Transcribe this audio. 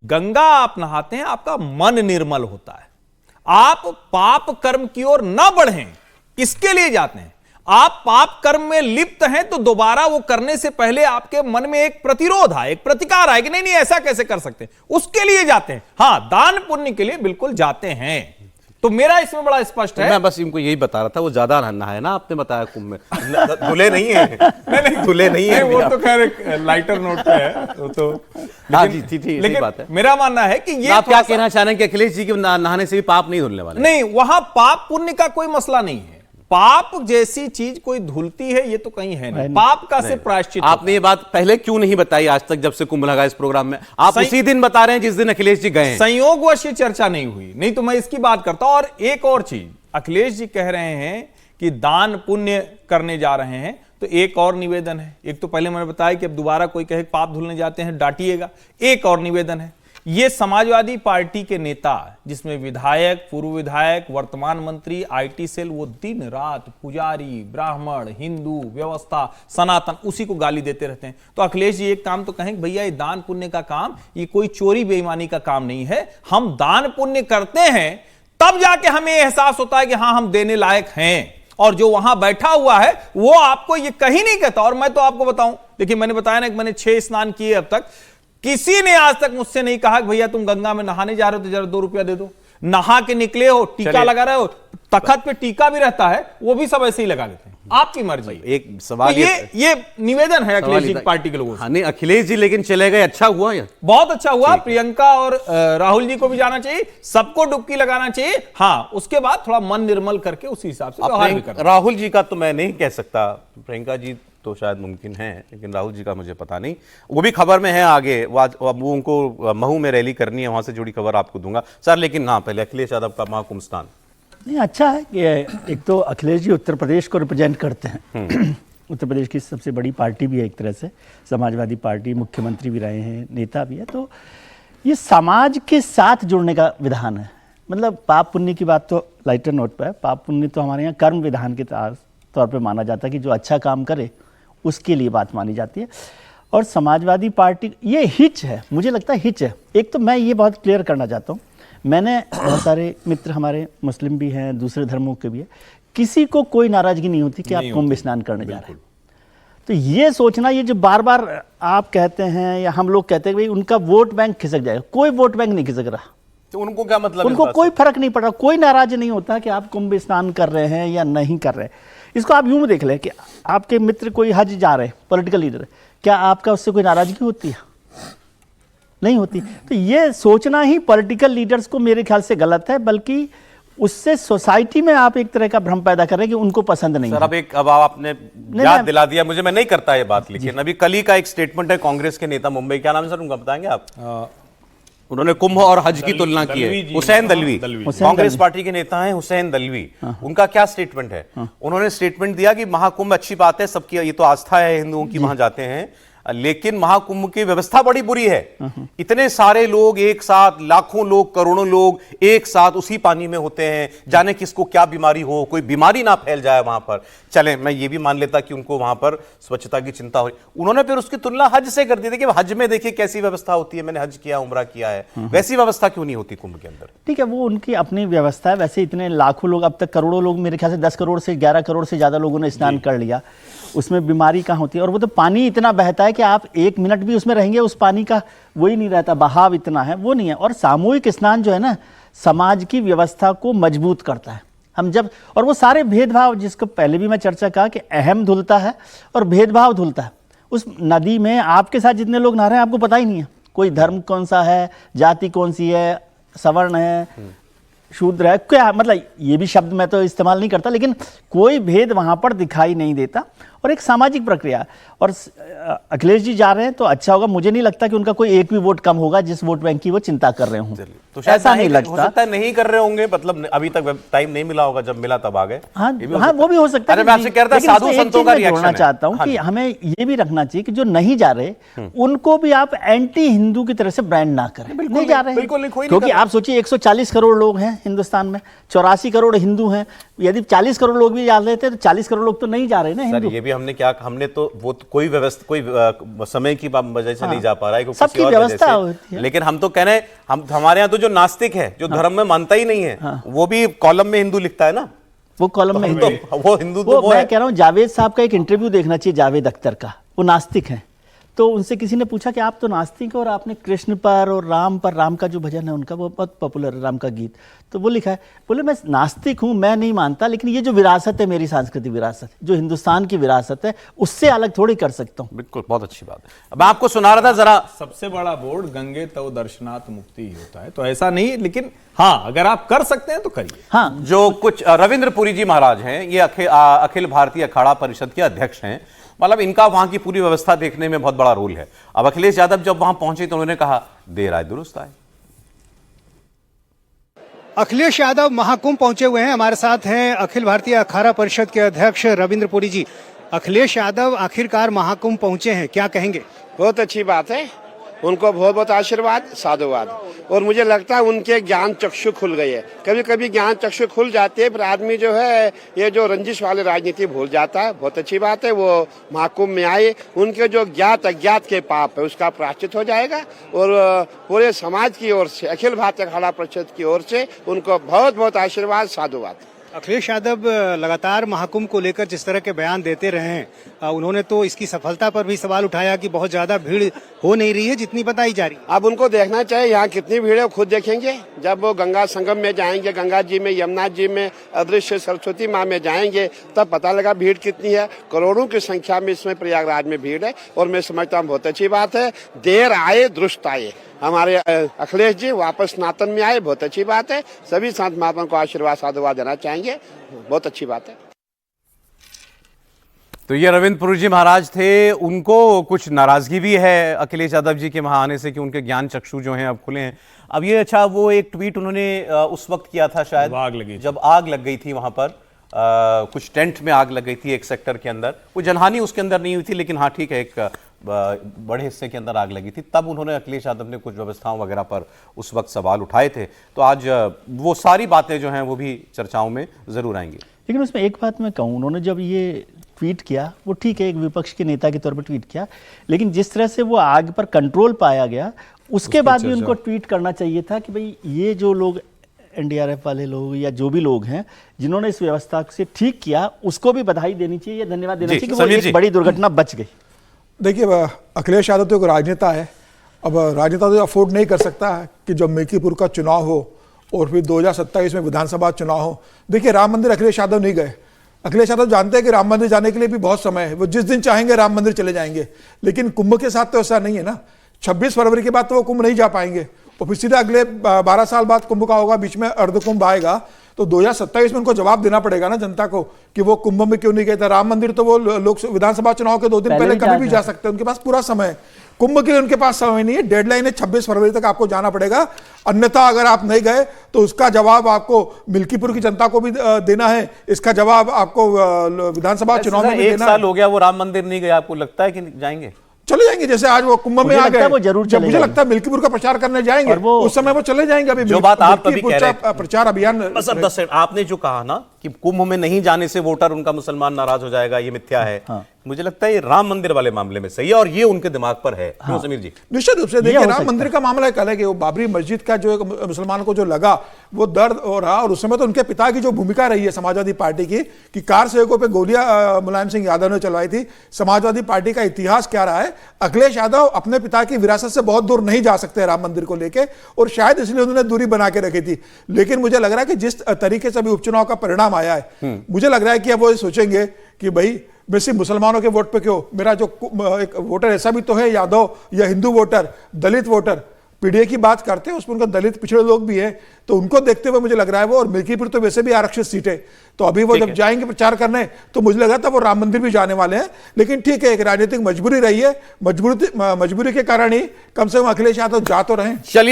गंगा आप नहाते हैं, आपका मन निर्मल होता है, आप पाप कर्म की ओर न बढ़ें इसके लिए जाते हैं। आप पाप कर्म में लिप्त हैं तो दोबारा वो करने से पहले आपके मन में एक प्रतिरोध है, एक प्रतिकार है कि नहीं नहीं ऐसा कैसे कर सकते, उसके लिए जाते हैं। हां, दान पुण्य के लिए बिल्कुल जाते हैं। तो मेरा इसमें बड़ा स्पष्ट है। मैं बस इनको यही बता रहा था, वो ज्यादा नहाना है ना, आपने बताया कुंभ में धुले नहीं है, धुले नहीं है। वो तो खैर लाइटर नोट पे है वो तो। हाँ जी, ठीक लेकिन बात है। मेरा मानना है कि ये आप क्या कहना चाह रहे हैं कि अखिलेश जी के नहाने से भी पाप नहीं धुलने वाले? नहीं, वहां पाप पुण्य का कोई मसला नहीं है। पाप जैसी चीज कोई धुलती है ये तो कहीं है नहीं। पाप का से प्रायश्चित। आपने ये बात पहले क्यों नहीं बताई आज तक, जब से कुंभ लगा इस प्रोग्राम में? आप उसी दिन बता रहे हैं जिस दिन अखिलेश जी गए हैं। संयोगवश ये चर्चा नहीं हुई, नहीं तो मैं इसकी बात करता। और एक और चीज, अखिलेश जी कह रहे हैं कि दान पुण्य करने जा रहे हैं, तो एक और निवेदन है। एक तो पहले मैंने बताया कि अब दोबारा कोई कहे पाप धुलने जाते हैं डांटिएगा। एक और निवेदन है, ये समाजवादी पार्टी के नेता, जिसमें विधायक, पूर्व विधायक, वर्तमान मंत्री, आईटी सेल, वो दिन रात पुजारी, ब्राह्मण, हिंदू, व्यवस्था, सनातन, उसी को गाली देते रहते हैं। तो अखिलेश जी एक काम तो कहें, भैया ये दान पुण्य का काम, ये कोई चोरी बेईमानी का काम नहीं है। हम दान पुण्य करते हैं तब जाके हमें एहसास होता है कि हां हम देने लायक हैं। और जो वहां बैठा हुआ है वो आपको ये कहीं नहीं कहता। और मैं तो आपको बताऊं, देखिए मैंने बताया ना कि मैंने 6 स्नान किए अब तक, किसी ने आज तक मुझसे नहीं कहा कि भैया तुम गंगा में नहाने जा रहे हो तो जरा 2 रुपया दे दो। नहा के निकले हो, टीका लगा रहे हो, तखत पे टीका भी रहता है, वो भी सब ऐसे ही लगा लेते हैं। आपकी मर्जी। एक सवाल, तो ये निवेदन है अखिलेश जी पार्टी के लोगों से। नहीं, अखिलेश जी लेकिन चले गए, अच्छा हुआ ये, बहुत अच्छा हुआ। प्रियंका और राहुल जी को भी जाना चाहिए, सबको डुबकी लगाना चाहिए। हाँ, उसके बाद थोड़ा मन निर्मल करके उसी हिसाब से व्यवहार भी करना। राहुल जी का तो मैं नहीं कह सकता, प्रियंका जी तो शायद मुमकिन है, लेकिन राहुल जी का मुझे पता नहीं। वो भी खबर में है आगे, वो उनको महू में रैली करनी है, वहां से जुड़ी खबर आपको दूंगा सर। लेकिन हाँ, पहले अखिलेश यादव का महाकुंभ स्नान। नहीं, अच्छा है कि एक तो अखिलेश जी उत्तर प्रदेश को रिप्रेजेंट करते हैं। उत्तर प्रदेश की सबसे बड़ी पार्टी भी है एक तरह से, समाजवादी पार्टी, मुख्यमंत्री भी रहे हैं, नेता भी है। तो ये समाज के साथ जुड़ने का विधान है। मतलब पाप पुण्य की बात तो लाइटर नोट पर है। पाप पुण्य तो हमारे यहाँ कर्म विधान के तौर पर माना जाता है कि जो अच्छा काम करे उसके लिए बात मानी जाती है। और समाजवादी पार्टी ये हिच है, मुझे लगता है हिच है। एक तो मैं ये बहुत क्लियर करना चाहता हूँ, मैंने बहुत सारे मित्र हमारे मुस्लिम भी हैं, दूसरे धर्मों के भी है, किसी को कोई नाराजगी नहीं होती कि आप कुंभ स्नान करने जा रहे हैं। तो ये सोचना, ये जो बार बार आप कहते हैं या हम लोग कहते हैं भाई उनका वोट बैंक खिसक जाएगा, कोई वोट बैंक नहीं खिसक रहा। तो उनको क्या मतलब? उनको कोई फर्क नहीं पड़ रहा, कोई नाराज नहीं होता कि आप कुंभ स्नान कर रहे हैं या नहीं कर रहे हैं। इसको आप यूं देख लें कि आपके मित्र कोई हज जा रहे हैं, पॉलिटिकल लीडर, क्या आपका उससे कोई नाराजगी होती है? नहीं होती। तो ये सोचना ही पॉलिटिकल लीडर्स को मेरे ख्याल से गलत है, बल्कि उससे सोसाइटी में आप एक तरह का भ्रम पैदा कर रहे हैं कि उनको पसंद नहीं सर, है। अब आपने याद दिला दिया मुझे, मैं नहीं करता ये बात। लेकिन अभी कल ही का एक स्टेटमेंट है कांग्रेस के नेता, मुंबई, क्या नाम है सर उनका, बताएंगे आप? उन्होंने कुंभ और हज की तुलना की है। हुसैन दलवी, कांग्रेस पार्टी के नेता हैं हुसैन दलवी। उनका क्या स्टेटमेंट है? उन्होंने स्टेटमेंट दिया कि महाकुंभ अच्छी बात है, सबकी ये तो आस्था है हिंदुओं की, वहां जाते हैं, लेकिन महाकुंभ की व्यवस्था बड़ी बुरी है। इतने सारे लोग एक साथ, लाखों लोग, करोड़ों लोग एक साथ उसी पानी में होते हैं, जाने किसको क्या बीमारी हो, कोई बीमारी ना फैल जाए वहां पर। चले, मैं ये भी मान लेता कि उनको वहां पर स्वच्छता की चिंता हो। उन्होंने फिर उसकी तुलना हज से कर दी थी कि हज में देखिए कैसी व्यवस्था होती है, मैंने हज किया, उम्रा किया है, वैसी व्यवस्था क्यों नहीं होती कुंभ के अंदर? ठीक है, वो उनकी अपनी व्यवस्था है। वैसे इतने लाखों लोग, अब तक करोड़ों लोग, मेरे ख्याल से 10 करोड़ से 11 करोड़ से ज्यादा लोगों ने स्नान कर लिया, उसमें बीमारी कहाँ होती है? और वो तो पानी इतना बहता है कि आप 1 मिनट भी उसमें रहेंगे उस पानी का वही नहीं रहता, बहाव इतना है, वो नहीं है। और सामूहिक स्नान जो है ना, समाज की व्यवस्था को मजबूत करता है। हम जब, और वो सारे भेदभाव, जिसको पहले भी मैं चर्चा कहा कि अहम धुलता है और भेदभाव धुलता है। उस नदी में आपके साथ जितने लोग नहा रहे हैं आपको पता ही नहीं है कोई धर्म कौन सा है, जाति कौन सी है, सवर्ण है, शूद्र है, क्या, मतलब ये भी शब्द मैं तो इस्तेमाल नहीं करता, लेकिन कोई भेद वहां पर दिखाई नहीं देता। और एक सामाजिक प्रक्रिया, और अखिलेश जी जा रहे हैं तो अच्छा होगा। मुझे नहीं लगता कि उनका कोई एक भी वोट कम होगा जिस वोट बैंक की वो चिंता कर रहे हों, तो ऐसा नहीं लगता। हो सकता है नहीं कर रहे होंगे, मतलब अभी तक टाइम नहीं मिला होगा, जब मिला तब आ गए। हाँ, वो भी हो सकता है। मैं आपसे कह रहा था साधु संतों का रिएक्शन जोड़ना चाहता हूँ कि हमें ये भी रखना चाहिए कि जो नहीं जा रहे उनको भी आप एंटी हिंदू की तरह से ब्रांड ना करें। नहीं जा रहे हैं, क्योंकि आप सोचिए 140 करोड़ लोग हैं हिंदुस्तान में, 84 करोड़ हिंदू हैं, यदि 40 करोड़ लोग भी जा रहे थे तो 40 करोड़ लोग तो नहीं जा रहे ना सर हिंदू। ये भी हमने तो वो तो कोई व्यवस्था कोई समय की वजह से नहीं जा पा रहा है, सबकी किसी और वजह व्यवस्था होती से। है। लेकिन हम तो कह रहे हैं हमारे यहाँ तो जो नास्तिक है, जो धर्म में मानता ही नहीं है, वो भी कॉलम में हिंदू लिखता है ना, वो कॉलम में हिंदू, वो हिंदू तो वो मैं है। कह रहा हूँ जावेद साहब का एक इंटरव्यू देखना चाहिए, जावेद अख्तर का, वो नास्तिक हैं। तो उनसे किसी ने पूछा कि आप तो नास्तिक हो और आपने कृष्ण पर और राम पर, राम का जो भजन है उनका वो बहुत पॉपुलर है, राम का गीत, तो वो लिखा है, बोले मैं नास्तिक हूँ, मैं नहीं मानता, लेकिन ये जो विरासत है मेरी सांस्कृतिक विरासत, जो हिंदुस्तान की विरासत है, उससे अलग थोड़ी कर सकता हूँ। बिल्कुल, बहुत अच्छी बात है। अब मैं आपको सुना रहा था जरा, सबसे बड़ा बोर्ड गंगे तव दर्शनात् मुक्ति ही होता है, तो ऐसा नहीं, लेकिन हाँ अगर आप कर सकते हैं तो करिए। हाँ, जो कुछ रविंद्र पुरी जी महाराज हैं, ये अखिल भारतीय अखाड़ा परिषद के अध्यक्ष हैं, मतलब इनका वहां की पूरी व्यवस्था देखने में बहुत बड़ा रोल है। अब अखिलेश यादव जब वहां पहुंचे तो उन्होंने कहा देर आए दुरुस्त आए। अखिलेश यादव महाकुंभ पहुंचे हुए हैं, हमारे साथ हैं अखिल भारतीय अखाड़ा परिषद के अध्यक्ष रविंद्र पुरी जी। अखिलेश यादव आखिरकार महाकुंभ पहुंचे हैं, क्या कहेंगे? बहुत अच्छी बात है, उनको बहुत बहुत आशीर्वाद, साधुवाद। और मुझे लगता है उनके ज्ञान चक्षु खुल गए हैं। कभी कभी ज्ञान चक्षु खुल जाते हैं, पर आदमी जो है ये जो रंजिश वाले राजनीति भूल जाता है। बहुत अच्छी बात है वो महाकुंभ में आए, उनके जो ज्ञात अज्ञात के पाप है उसका प्रायश्चित हो जाएगा। और पूरे समाज की ओर से, अखिल भारतीय अखाड़ा परिषद की ओर से उनको बहुत बहुत आशीर्वाद, साधुवाद। अखिलेश यादव लगातार महाकुंभ को लेकर जिस तरह के बयान देते रहे हैं, उन्होंने तो इसकी सफलता पर भी सवाल उठाया कि बहुत ज्यादा भीड़ हो नहीं रही है जितनी बताई जा रही है। अब उनको देखना चाहिए यहाँ कितनी भीड़ है, खुद देखेंगे। जब वो गंगा संगम में जाएंगे, गंगा जी में, यमुना जी में, अदृश्य सरस्वती माँ में जाएंगे, तब पता लगा भीड़ कितनी है। करोड़ों की संख्या में इसमें प्रयागराज में भीड़ है और मैं समझता हूँ बहुत अच्छी बात है। देर आए दुरुस्त आए, हमारे अखिलेश जी वापस सनातन में आए, बहुत अच्छी बात है। सभी संत महात्मा को आशीर्वाद, साधुवाद देना चाहेंगे, बहुत अच्छी बात है। तो ये रविंद्र पुरी जी महाराज थे, उनको कुछ नाराजगी भी है अखिलेश यादव जी के वहां आने से कि उनके ज्ञान चक्षु जो हैं अब खुले हैं। अब ये अच्छा, वो एक ट्वीट उन्होंने उस वक्त किया था शायद आग लगी, जब आग लग गई थी वहां पर, कुछ टेंट में आग लग गई थी एक सेक्टर के अंदर। कोई जनहानि उसके अंदर नहीं हुई थी, लेकिन हाँ ठीक है, एक बड़े हिस्से के अंदर आग लगी थी। तब उन्होंने, अखिलेश यादव ने कुछ व्यवस्थाओं वगैरह पर उस वक्त सवाल उठाए थे। तो आज वो सारी बातें जो हैं वो भी चर्चाओं में जरूर आएंगी। लेकिन उसमें एक बात मैं कहूँ, उन्होंने जब ये ट्वीट किया, वो ठीक है, एक विपक्ष के नेता के तौर पर ट्वीट किया, लेकिन जिस तरह से वो आग पर कंट्रोल पाया गया, उसके बाद भी उनको ट्वीट करना चाहिए था कि भाई ये जो लोग एनडीआरएफ वाले लोग या जो भी लोग हैं जिन्होंने इस व्यवस्था से ठीक किया, उसको भी बधाई देनी चाहिए या धन्यवाद देना चाहिए कि वो एक बड़ी दुर्घटना बच गई। देखिए, अखिलेश यादव तो एक राजनेता है। अब राजनेता तो अफोर्ड नहीं कर सकता है कि जब मिल्कीपुर का चुनाव हो और फिर 2027 में विधानसभा चुनाव हो। देखिए, राम मंदिर अखिलेश यादव नहीं गए। अखिलेश यादव जानते हैं कि राम मंदिर जाने के लिए भी बहुत समय है, वो जिस दिन चाहेंगे राम मंदिर चले जाएंगे। लेकिन कुंभ के साथ तो ऐसा नहीं है ना, 26 फरवरी के बाद तो वो कुंभ नहीं जा पाएंगे और फिर सीधा अगले 12 साल बाद कुंभ का होगा, बीच में अर्ध कुंभ आएगा। तो 2027 में उनको जवाब देना पड़ेगा ना जनता को कि वो कुंभ में क्यों नहीं गए थे। राम मंदिर तो वो लोक विधानसभा चुनाव के 2 दिन पहले कभी भी जा सकते हैं, उनके पास पूरा समय है। कुंभ के लिए उनके पास समय नहीं है, डेडलाइन है 26 फरवरी तक आपको जाना पड़ेगा। अन्यथा अगर आप नहीं गए तो उसका जवाब आपको मिल्कीपुर की जनता को भी देना है, इसका जवाब आपको विधानसभा चुनाव में भी देना है। 1 साल हो गया वो राम मंदिर नहीं गए, आपको लगता है कि जाएंगे? चले जाएंगे, जैसे आज वो कुंभ में आ गए, वो जरूर जब मुझे लगता है मिल्कीपुर का प्रचार करने जाएंगे उस समय वो चले जाएंगे। अभी जो बात आप अभी कह रहे हैं, प्रचार अभियान, बस अब 10 आपने जो कहा ना कि कुंभ में नहीं जाने से वोटर उनका मुसलमान नाराज हो जाएगा, ये मिथ्या है। हाँ। मुझे लगता है ये राम मंदिर वाले मामले में सही है और ये उनके दिमाग पर है। हाँ। समीर जी, निश्चित रूप से देखिए, राम मंदिर का मामला एक अलग है। वो बाबरी मस्जिद का जो मुसलमानों को जो लगा वो दर्द हो रहा, और उस समय तो उनके पिता की जो भूमिका रही है समाजवादी पार्टी की कि कार सेवकों पे गोलियां मुलायम सिंह यादव ने चलवाई थी। समाजवादी पार्टी का इतिहास क्या रहा है, अखिलेश यादव अपने पिता की विरासत से बहुत दूर नहीं जा सकते राम मंदिर को लेके, और शायद इसलिए उन्होंने दूरी बना के रखी थी। लेकिन मुझे लग रहा है कि जिस तरीके से अभी उपचुनाव का परिणाम आया है, मुझे लग रहा है कि अब वो सोचेंगे कि भाई मैं सिर्फ मुसलमानों के वोट पे क्यों, मेरा जो एक वोटर ऐसा भी तो है यादव या हिंदू वोटर, दलित वोटर, पीडीए की बात करते हैं उसमें उनका दलित पिछड़े लोग भी हैं, तो उनको देखते हुए मुझे लग रहा है वो, और मिल्कीपुर तो वैसे भी आरक्षित सीट है, तो अभी वो जब जाएंगे प्रचार करने तो मुझे लगा था वो राम मंदिर भी जाने वाले हैं। लेकिन ठीक है, एक राजनीतिक मजबूरी रही है, मजबूरी के कारण ही कम से कम अखिलेश यादव जा तो रहे। चलिए।